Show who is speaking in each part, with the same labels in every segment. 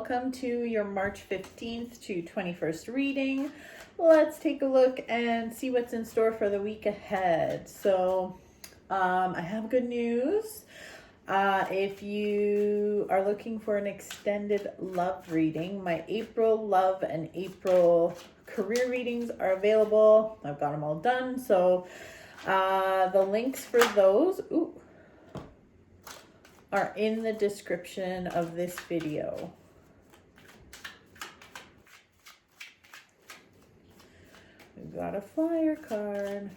Speaker 1: welcome to your March 15th to 21st reading. Let's take a look and see what's in store for the week ahead. So I have good news. If you are looking for an extended love reading, my April love and April career readings are available. I've got them all done. So the links for those are in the description of this video. We've got a flyer card.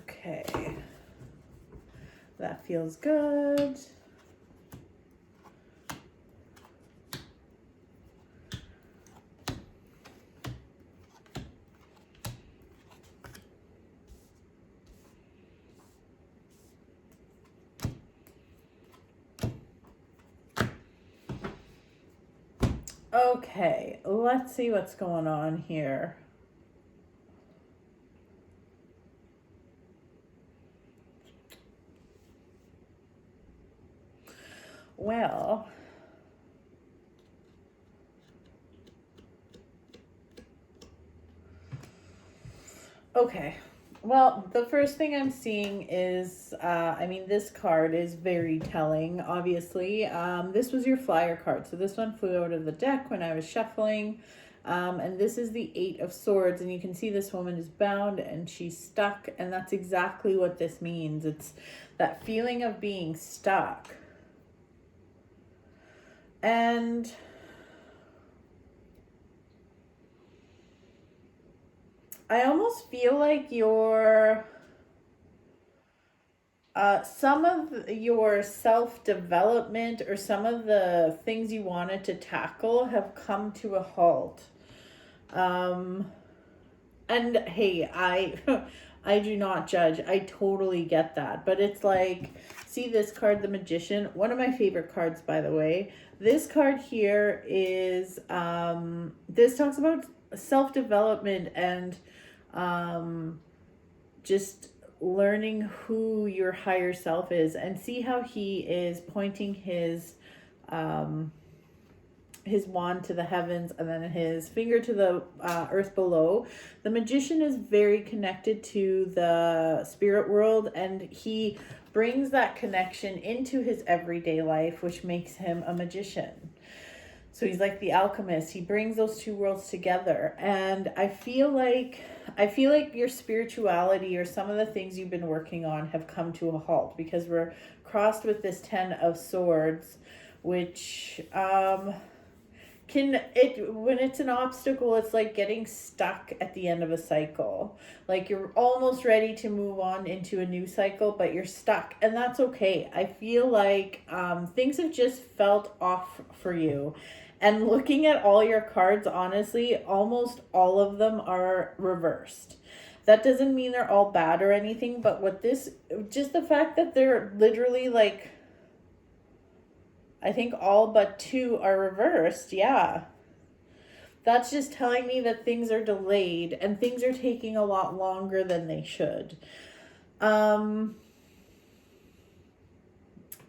Speaker 1: Okay, that feels good. Okay, let's see what's going on here. Well, okay. Well, the first thing I'm seeing is, this card is very telling, obviously. This was your flyer card. So this one flew out of the deck when I was shuffling. And this is the 8 of Swords. And you can see this woman is bound and she's stuck. And that's exactly what this means. It's that feeling of being stuck. And I almost feel like some of your self-development or some of the things you wanted to tackle have come to a halt. And hey, I do not judge. I totally get that. But it's like, see this card, the Magician, one of my favorite cards, by the way. This card here is, this talks about self-development and just learning who your higher self is, and see how he is pointing his wand to the heavens and then his finger to the earth below. The Magician is very connected to the spirit world, and he brings that connection into his everyday life, which makes him a magician. So he's like the alchemist. He brings those two worlds together. And I feel like your spirituality or some of the things you've been working on have come to a halt, because we're crossed with this 10 of Swords, which when it's an obstacle, it's like getting stuck at the end of a cycle. Like you're almost ready to move on into a new cycle, but you're stuck, and that's okay. I feel like things have just felt off for you. And looking at all your cards, honestly, almost all of them are reversed. That doesn't mean they're all bad or anything, but just the fact that they're literally like, I think all but 2 are reversed. Yeah. That's just telling me that things are delayed and things are taking a lot longer than they should.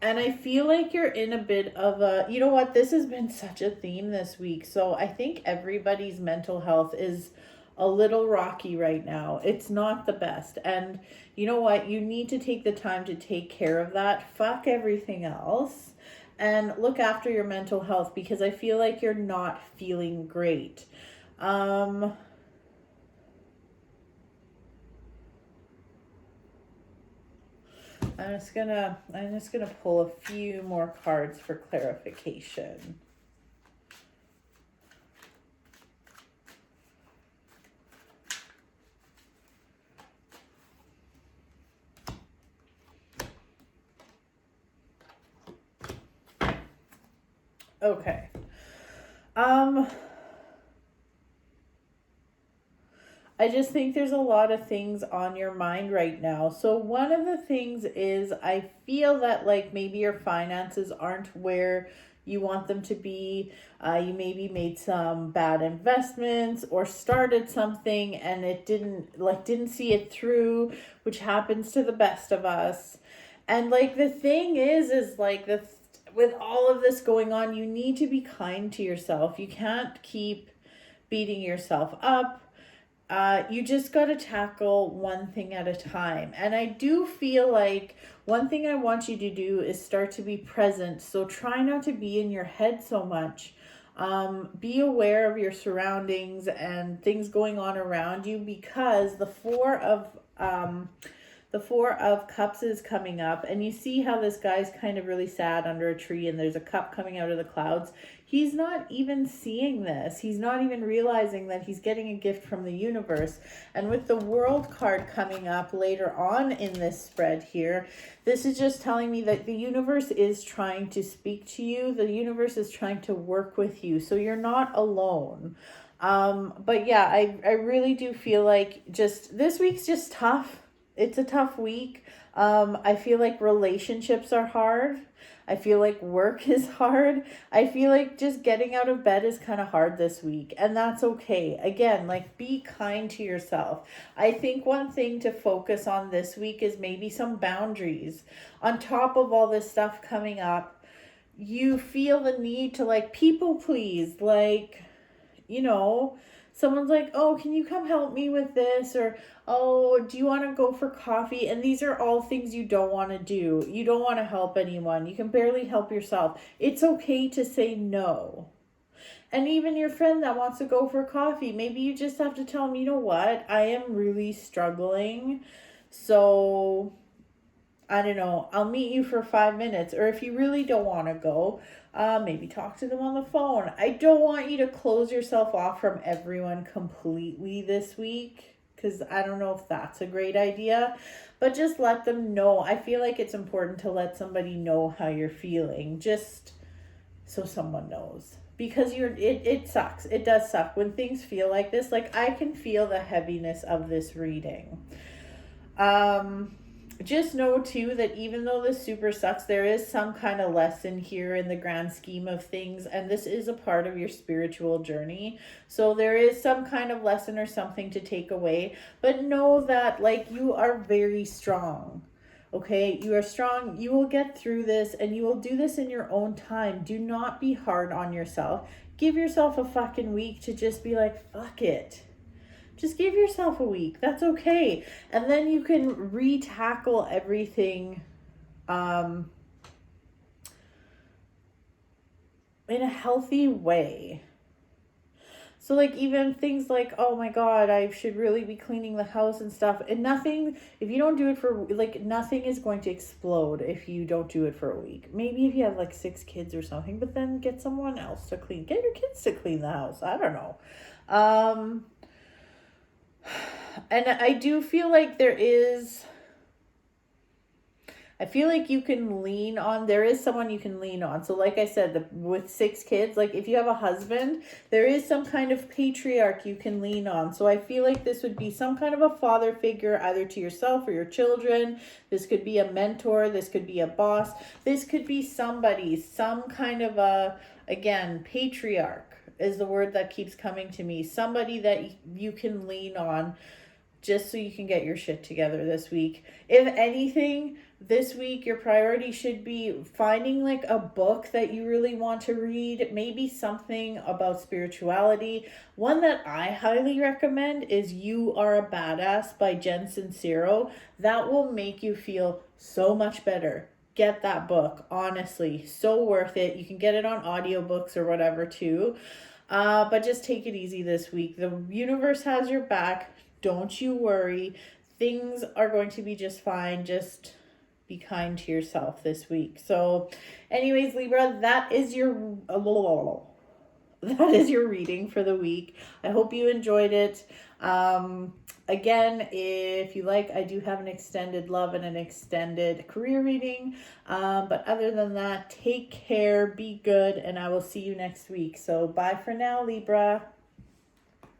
Speaker 1: And I feel like you're in a bit of a, you know what, this has been such a theme this week. So I think everybody's mental health is a little rocky right now. It's not the best. And you know what, you need to take the time to take care of that. Fuck everything else. And look after your mental health, because I feel like you're not feeling great. I'm just gonna pull a few more cards for clarification. Okay. I just think there's a lot of things on your mind right now. So one of the things is, I feel that like maybe your finances aren't where you want them to be. You maybe made some bad investments or started something and it didn't see it through, which happens to the best of us. And like the thing is like with all of this going on, you need to be kind to yourself. You can't keep beating yourself up. You just got to tackle one thing at a time. And I do feel like one thing I want you to do is start to be present. So try not to be in your head so much. Be aware of your surroundings and things going on around you, because the Four of Cups is coming up, and you see how this guy's kind of really sad under a tree, and there's a cup coming out of the clouds. He's not even seeing this. He's not even realizing that he's getting a gift from the universe. And with the World card coming up later on in this spread here, this is just telling me that the universe is trying to speak to you. The universe is trying to work with you. So you're not alone. But yeah, I really do feel like just this week's just tough. It's a tough week. I feel like relationships are hard. I feel like work is hard. I feel like just getting out of bed is kind of hard this week, and that's okay. Again, like, be kind to yourself. I think one thing to focus on this week is maybe some boundaries. On top of all this stuff coming up, you feel the need to like people please, like, you know, someone's like, oh, can you come help me with this? Or, oh, do you want to go for coffee? And these are all things you don't want to do. You don't want to help anyone. You can barely help yourself. It's okay to say no. And even your friend that wants to go for coffee, maybe you just have to tell them, you know what? I am really struggling. So, I don't know, I'll meet you for 5 minutes. Or if you really don't want to go, maybe talk to them on the phone. I don't want you to close yourself off from everyone completely this week, because I don't know if that's a great idea, but just let them know. I feel like it's important to let somebody know how you're feeling, just so someone knows, because it sucks. It does suck when things feel like this. Like, I can feel the heaviness of this reading. Just know too that even though this super sucks, there is some kind of lesson here in the grand scheme of things, and this is a part of your spiritual journey. So there is some kind of lesson or something to take away, but know that, like, you are very strong. Okay, you are strong. You will get through this, and you will do this in your own time. Do not be hard on yourself. Give yourself a fucking week to just be like, fuck it. Just give yourself a week. That's okay. And then you can re-tackle everything in a healthy way. So like even things like, oh my God, I should really be cleaning the house and stuff. And nothing, if you don't do it for, like, nothing is going to explode if you don't do it for a week. Maybe if you have like 6 kids or something, but then get someone else to clean. Get your kids to clean the house. I don't know. And I do feel like I feel like you can lean on, there is someone you can lean on. So like I said, with 6 kids, like if you have a husband, there is some kind of patriarch you can lean on. So I feel like this would be some kind of a father figure, either to yourself or your children. This could be a mentor. This could be a boss. This could be somebody, some kind of a, again, patriarch is the word that keeps coming to me. Somebody that you can lean on just so you can get your shit together this week. If anything, this week your priority should be finding like a book that you really want to read, maybe something about spirituality. One that I highly recommend is You Are a Badass by Jen Sincero. That will make you feel so much better. Get that book, honestly, so worth it. You can get it on audiobooks or whatever too. But just take it easy this week. The universe has your back. Don't you worry. Things are going to be just fine. Just be kind to yourself this week. So anyways, Libra, that is your reading for the week. I hope you enjoyed it. Again, if you like, I do have an extended love and an extended career reading. But other than that, take care, be good, and I will see you next week. So bye for now, Libra.